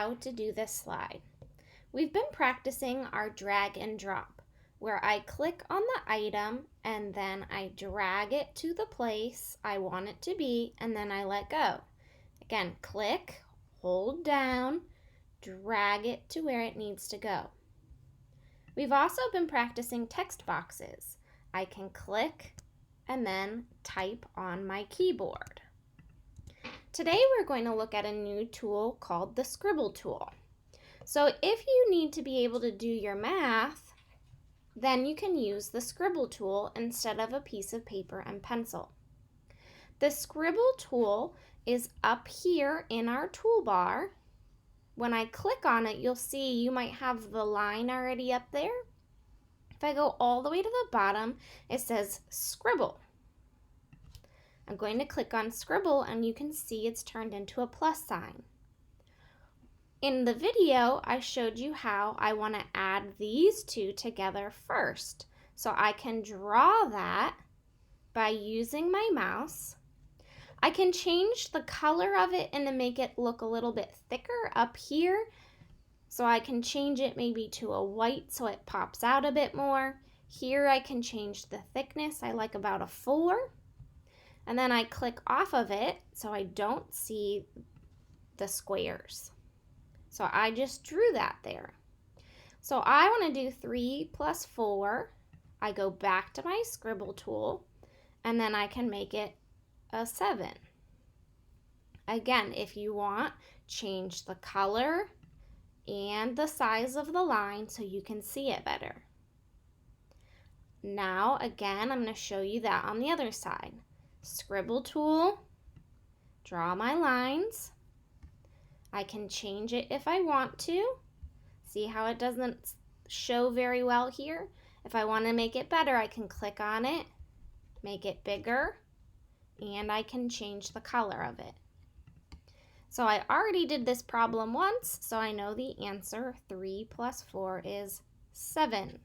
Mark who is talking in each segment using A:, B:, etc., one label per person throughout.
A: How to do this slide. We've been practicing our drag and drop, where I click on the item and then I drag it to the place I want it to be and then I let go. Again, click, hold down, drag it to where it needs to go. We've also been practicing text boxes. I can click and then type on my keyboard. Today we're going to look at a new tool called the scribble tool. So if you need to be able to do your math, then you can use the scribble tool instead of a piece of paper and pencil. The scribble tool is up here in our toolbar. When I click on it, you'll see you might have the line already up there. If I go all the way to the bottom, it says scribble. I'm going to click on scribble and you can see it's turned into a plus sign. In the video, I showed you how I want to add these two together first. So I can draw that by using my mouse. I can change the color of it and to make it look a little bit thicker up here. So I can change it maybe to a white so it pops out a bit more. Here I can change the thickness. I like about a 4. And then I click off of it so I don't see the squares. So I just drew that there. So I want to do 3 plus 4. I go back to my scribble tool and then I can make it a 7. Again, if you want, change the color and the size of the line so you can see it better. Now, again, I'm going to show you that on the other side. Scribble tool, draw my lines. I can change it if I want to. See how it doesn't show very well here? If I want to make it better, I can click on it, make it bigger, and I can change the color of it. So I already did this problem once, so I know the answer. 3 plus 4 is 7.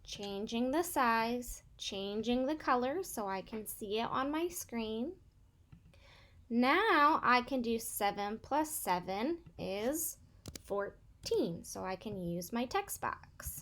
A: Changing the size, changing the color so I can see it on my screen. Now I can do 7 plus 7 is 14, so I can use my text box.